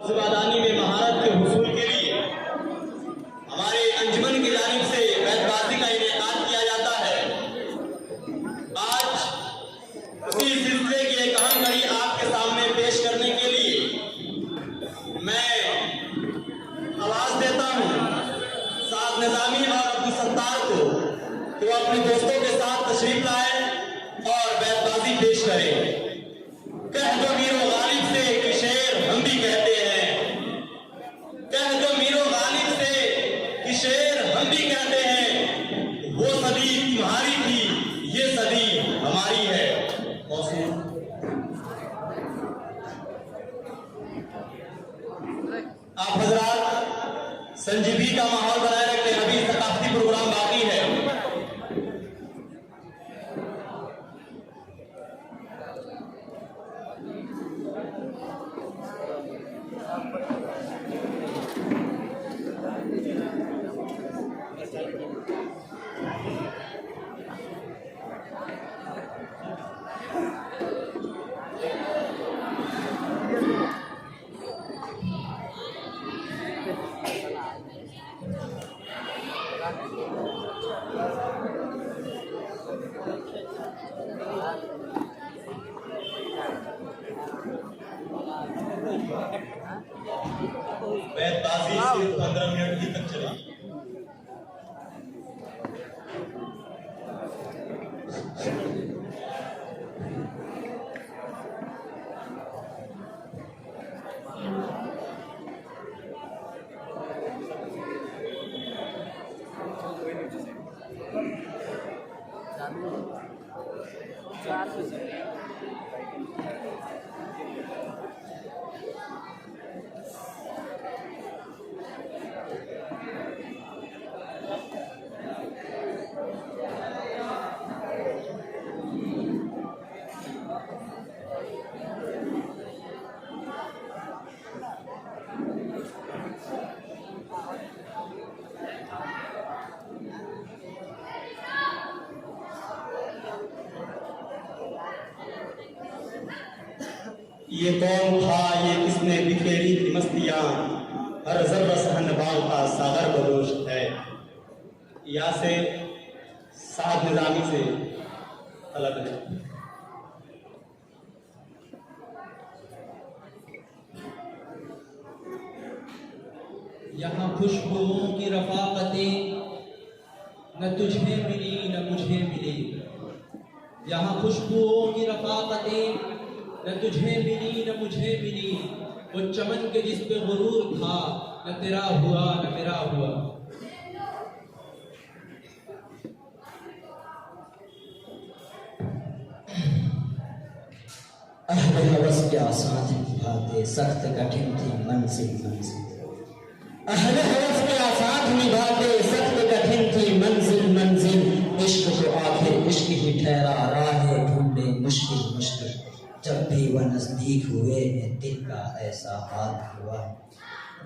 ज़बादानी में महारत के हुसूल के लिए हमारे अंजुमन की जानिब से बैतबाजी का इनेकाद किया जाता है। आज उसी सिलसिले की एक अहम कड़ी आपके सामने पेश करने के लिए मैं आवाज़ देता हूँ साद निज़ामी और अब्दुल सत्तार को कि वो अपने दोस्तों के साथ तशरीफ लाए और बैतबाजी पेश करें। कह दो मीरो गालिब से कि शेर हम भी कहते हैं, कह दो मीरो गालिब से कि शेर हम भी कहते हैं, वो सदी तुम्हारी थी ये सदी हमारी है। आप हजरात संजीदगी का माहौल बनाए रखते हैं, अभी सकाफती प्रोग्राम बाकी है। बैतबाजी सिर्फ 15 मिनट ही तक चली। ये कौन था, ये किसने बिखेरी थी मस्तियां, हर जर्रा सहनबाल का सागर बदोश है। या से साद निज़ामी से अलग है। यहाँ खुशबुओं की रफ़ाक़तें न तुझे मिली न मुझे मिली, यहाँ खुशबुओं की रफ़ाक़तें न तुझे मिली न मुझे मिली, वो चमन के जिस पे गुरूर था न तेरा हुआ न मेरा हुआ। अहले हवस क्या साथ निभाते, सख्त कठिन थी मंजिल मंजिल। अहले हवस क्या साथ निभाते, सख्त कठिन थी मंजिल मंजिल। इश्क तो आखिर इश्क ही ठहरा, राहें ढूंढे मुश्किल मुश्किल। जब भी वह नजदीक हुए हैं दिल का ऐसा हाल हुआ है,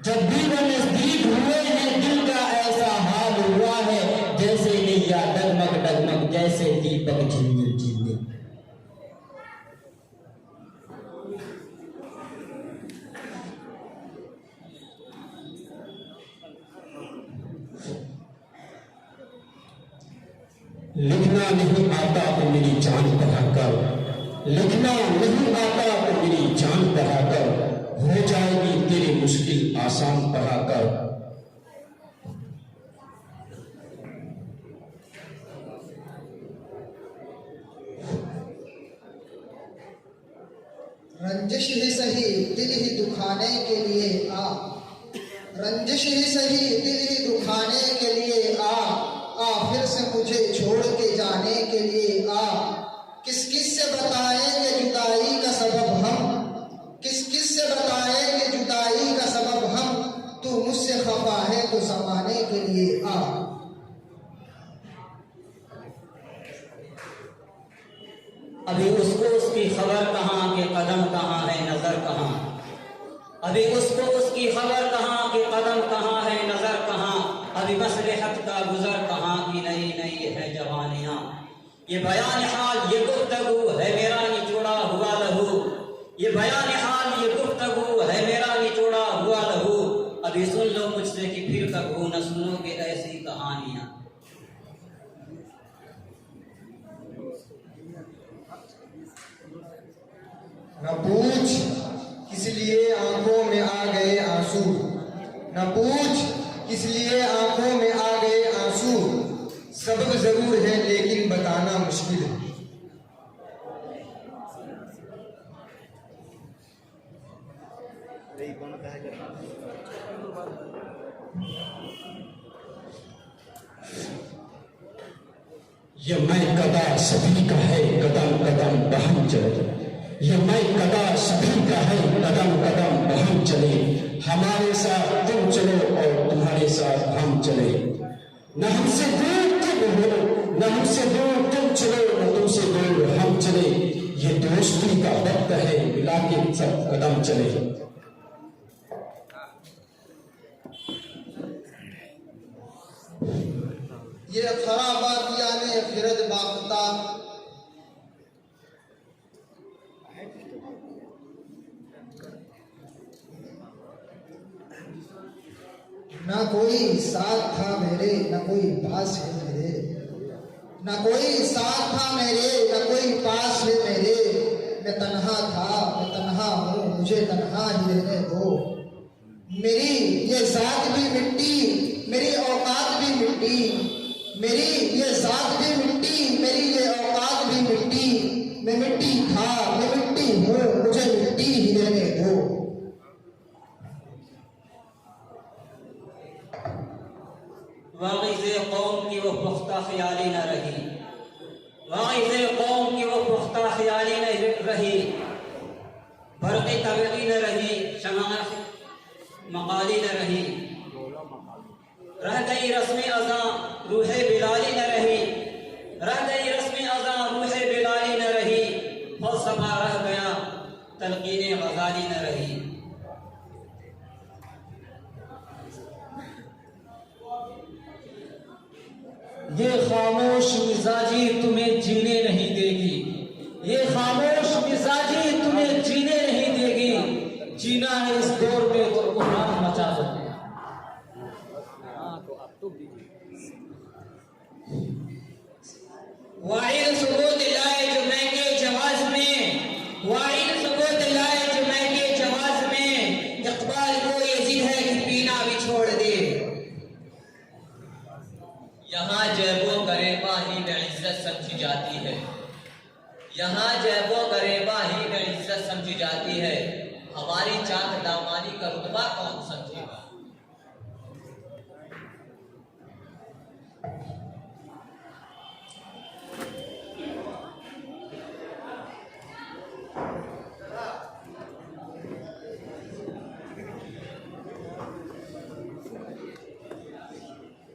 जब भी वह नजदीक हुए हैं दिल का ऐसा हाल हुआ है। जैसे नैया डगमग डगमग, जैसे दीपक झिलमिल झिलमिल। लिखना नहीं आता तो मेरी जान पढ़ाकर, लिखना नहीं आता तो मेरी जान पढ़ाकर, हो जाएगी तेरी मुश्किल आसान पढ़ाकर। रंजिश ही सही दिल ही दुखाने के लिए आ, रंजिश ही सही दिल ही दुखाने के लिए आ, आ फिर से मुझे छोड़ के जाने के लिए आ। किस किस से बताएंगे जुदाई का सबब हम, किस किस से बताएंगे जुदाई का सबब हम। तू मुझसे खफा है तो ज़माने के लिए आ। अभी उसको उसकी खबर कहाँ, के कदम कहाँ है नजर कहाँ। अभी उसको उसकी खबर कहाँ, के कदम कहाँ है नजर कहाँ। अभी मसलहत का गुजर कहाँ की नई नई है जवानियाँ। ये बयान हाल ये गुफ्तगू है मेरा निचोड़ा हुआ लहू, ये बयान हाल ये गुफ्तगू है मेरा निचोड़ा अभी सुन लो मुझसे कि फिर कभी न सुनोगे ऐसी कहानियां। न पूछ किस लिए आंखों में आ गए आंसू, न पूछ किस लिए आंखों में आ गए आंसू, सबब जरूर है लेकिन बताना मुश्किल है। ये मैं कदा सभी का है कदम कदम बहम चले, ये मैं कदा सभी का है कदम कदम बहम चले, हमारे साथ तुम चलो और तुम्हारे साथ हम चले, न हमसे दूर तुम हो न हमसे दूर तुम चलो, न तुमसे दूर हम चले, ये दोस्ती का वक्त है मिला के सब कदम चले। ये खराबातिया ने फिरद बाख्ता, ना कोई साथ था मेरे न कोई पास है मेरे, न कोई साथ था मेरे न कोई पास है मेरे, मैं तन्हा था मैं तन्हा हूँ मुझे तन्हा ही रहने दो, मेरी ये जात भी मिट्टी मेरी औकात भी मिट्टी, मेरी ये जात भी मिट्टी मेरी ये औकात भी मिट्टी, मैं मिट्टी था मैं मिट्टी हूँ मुझे मिट्टी ही रहने दो। वाग़िज़े कौम की वो पुख्ता ख्याली न रही, वाग़िज़े कौम की वो पुख्ता ख्याली न रही, बरक़े तबगी न रही, शमाना मकाली न रही, रह गई रस्म अज़ां रूहे बिलाली न रही, रह गई रस्म अज़ां रूहे बिलाली न रही, फ़लसफ़ा रह गया तलक़ीने ग़ज़ाली न रही। ये खामोश मिजाजी तुम्हें जीने नहीं देगी, ये खामोश मिजाजी तुम्हें जीने नहीं देगी, जीना है इस दौर में तो कुरान मचा दो। वाइल सबूत लाए जो मैं के जवाज में, वाइल सबूत लाए जो मैं के जवाज में, इक़बाल को ये जिद है कि पीना भी छोड़ दे। यहाँ जैबो गरेबा ही में इज्जत समझी जाती है, यहाँ जैबो गरेबा ही में इज्जत समझी जाती है, हमारी चाक दामानी का रुतबा कौन समझेगा।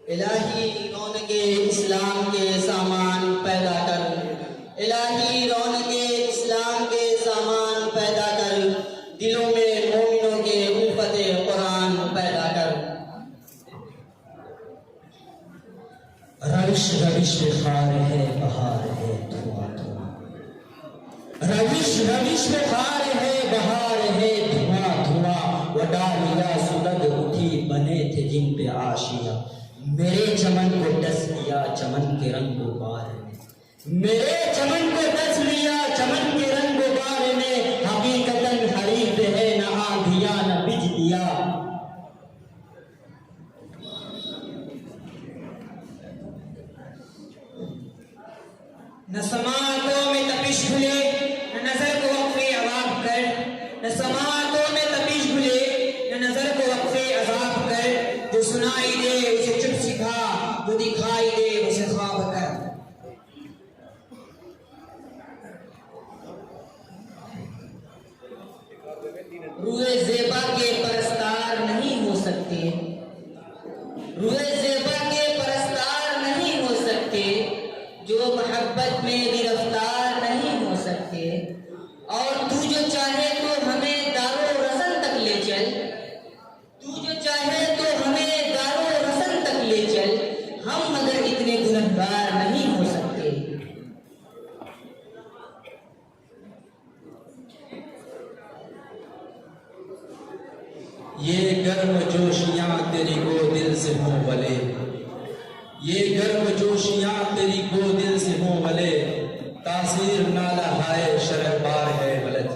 इलाही रौनके इस्लाम के सामान पैदा कर, इलाही रौनके इस्लाम के सामान पैदा कर, दिलों में मोमिनों के उल्फते कुरान पैदा कर। रविश रविश खार है बहार है धुआं धुआं, रविश रविश खार है बहार है धुआं धुआं, वडालिया सुलग उठी बने थे जिन पे आशिया, मेरे चमन को डस लिया चमन के रंग गुबार ने, मेरे चमन को डस लिया चमन के रंग गुबार ने, हकीकतन हरीफ है न आंधिया न बिजलिया। न समातों में तपिश खुले न नजर को वक्फे अज़ाब कर, न समातों में तपिश खुले न नजर को वक्फे अज़ाब कर, जो सुनाई दे उसे चुप सिखा, जो दिखाई दे उसे ख्वाब कर। रूए ज़ेबा के परस्तार नहीं हो सकते, रूए ज़ेबा के परस्तार नहीं हो सकते, जो मोहब्बत में ये गर्म जोशियां तेरी गो दिल से हों भले, ये गर्म जोशियां तेरी गो दिल से हों भले, तासीर नाला हाय शरर बार है गलत।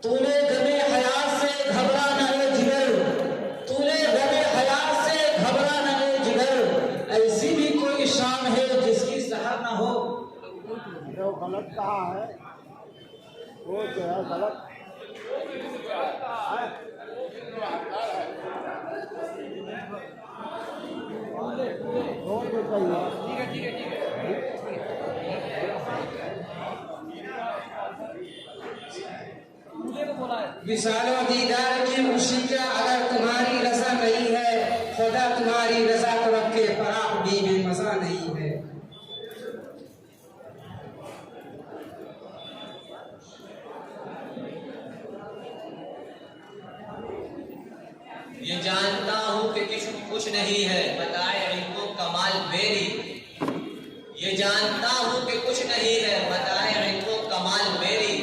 तूने गमे हयात से घबरा न रे जिगर, तूने गमे हयात से घबरा न रे जिगर, ऐसी भी कोई शाम है जिसकी सहर न हो। वो गलत कहाँ है, वो जो है गलत विशालो दीदार की खुशी का अगर तुम्हारी रजा नहीं है, खुदा तुम्हारी रजा तो रखे फराख भी में मजा नहीं है। ये जानता हूँ कि कुछ नहीं है, बताए इनको कमाल मेरी। ये जानता हूँ कि कुछ नहीं है, बताए इनको कमाल मेरी,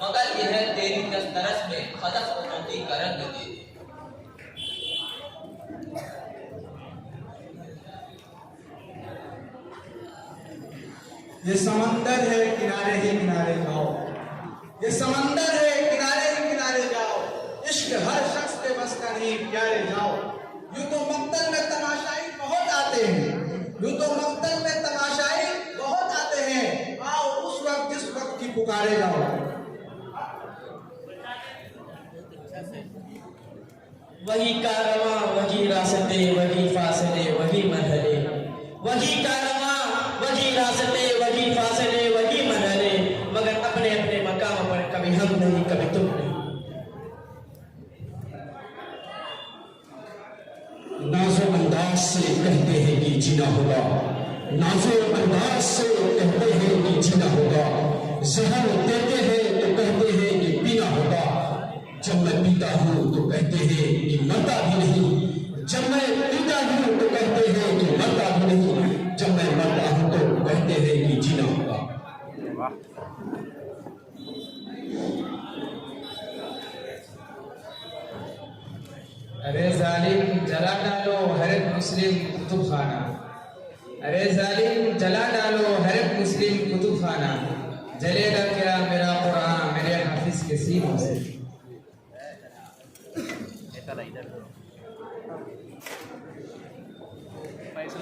मगर यह तेरी दस्तरस में खदस उतरती करंग दे। ये समंदर है किनारे ही किनारे जाओ, ये समंदर है किनारे ही किनारे जाओ, इश्क हर शख्स के बस का नहीं प्यारे जाओ। यूं तो मक्तल में तमाशाई बहुत आते हैं, यूं तो मक्तल में तमाशाई बहुत आते हैं, आओ उस वक्त जिस वक्त की पुकारे जाओ। वही कारवां वही रास्ते वही फासले वही मरहले, वही कारवां वही रास्ते वही फासले वही मरहले, मगर अपने अपने मकाम पर कभी हम नहीं कभी तुम नहीं। नाजो अंदाज से कहते हैं कि जीना होगा, नाजो अंदाज से कहते हैं कि जीना होगा, जहर देते हैं तो कहते हैं कि पीना होगा। जब मैं पीता हूँ तो कहते हैं कि मरता भी नहीं, जब मैं पीता हूँ तो कहते हैं कि मरता भी नहीं, जब मैं मरता हूँ तो कहते हैं कि जीना होगा। अरे जालिम जला डालो हर एक मुस्लिम कुतुब खाना, अरे जालिम जला डालो हर एक मुस्लिम कुतुब खाना, जलेगा क्या मेरा कुरान मेरे हाफिज के सीनों से।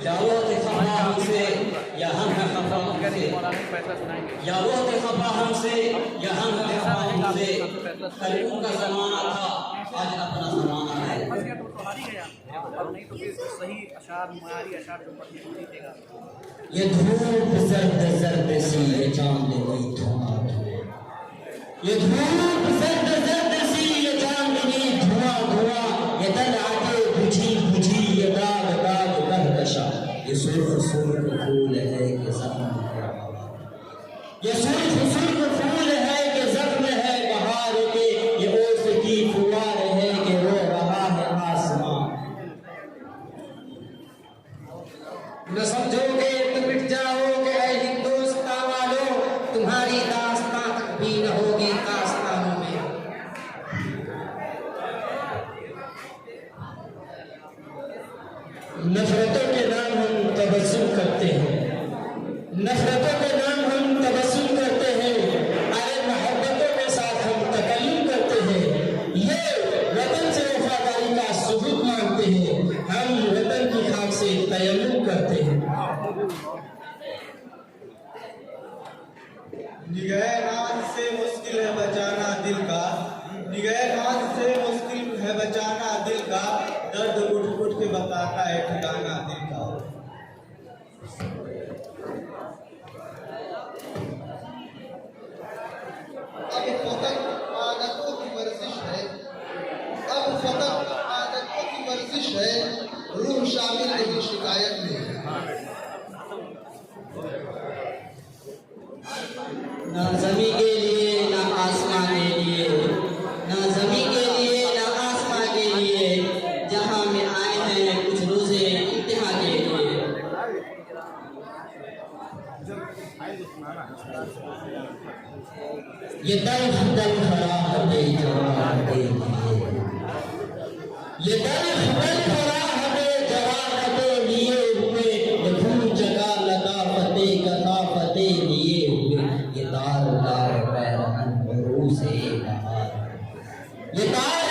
या वो थे खफा हमसे या हम हैं खफा हमसे, या वो थे खफा हमसे या हम हैं खफा हमसे, कल उनका जमाना था आज अपना जमाना है। ये धूप जर्द जर्द सी ये जान ले गई धुआं धुआं, ये धूप जर्द जर्द सी ये जान ले गई धुआं धुआं, ये दल आगे बुझी बुझी ये दाग दाग कहकशा, ये सुर्ख सुर्ख फूल है कि जख्म है बहार, ये सुर्ख सुर्ख फूल है कि जख्म है बहार के, ये ओस की फुहार है कि रो रहा है आसमां। न समझोगे तो मिट जाओगे ऐ हिंदुस्तान वालों, तुम्हारी दास्तां तक भी न होगी दास्तानों में। नफरतों के नाम हम तबस्सुम करते हैं, नफरतों के नाम हम तबस्सुम करते हैं, अरे मोहब्बतों के साथ हम तकल्लुम करते हैं। ये वतन से वफादारी का सबूत मानते हैं, हम वतन की खाक से तयम्मुम करते हैं। निगहबान से मुश्किल है बचाना दिल का, निगहबान से मुश्किल है बचाना दिल का, दर्द उठ उठ के बताता है ठिकाना दिल का। अब फतक आदतों की वर्जिश है, अब फतक आदतों की वर्जिश है, रूह शामिल नहीं शिकायत में। ना ज़मीं के लिए ना आसमां के लिए, ना ज़मीं के लिए ना आसमां के लिए, जहां में आए हैं कुछ रोज़े इम्तिहान के लिए। ये दल दल खराहते जवाहते लिए, ये दल खराहते जवाहते लिए हुए, ये धूम जगा लताफते कताफते लिए हुए, ये तार तार पैरहन उरूसे बहार, ये तार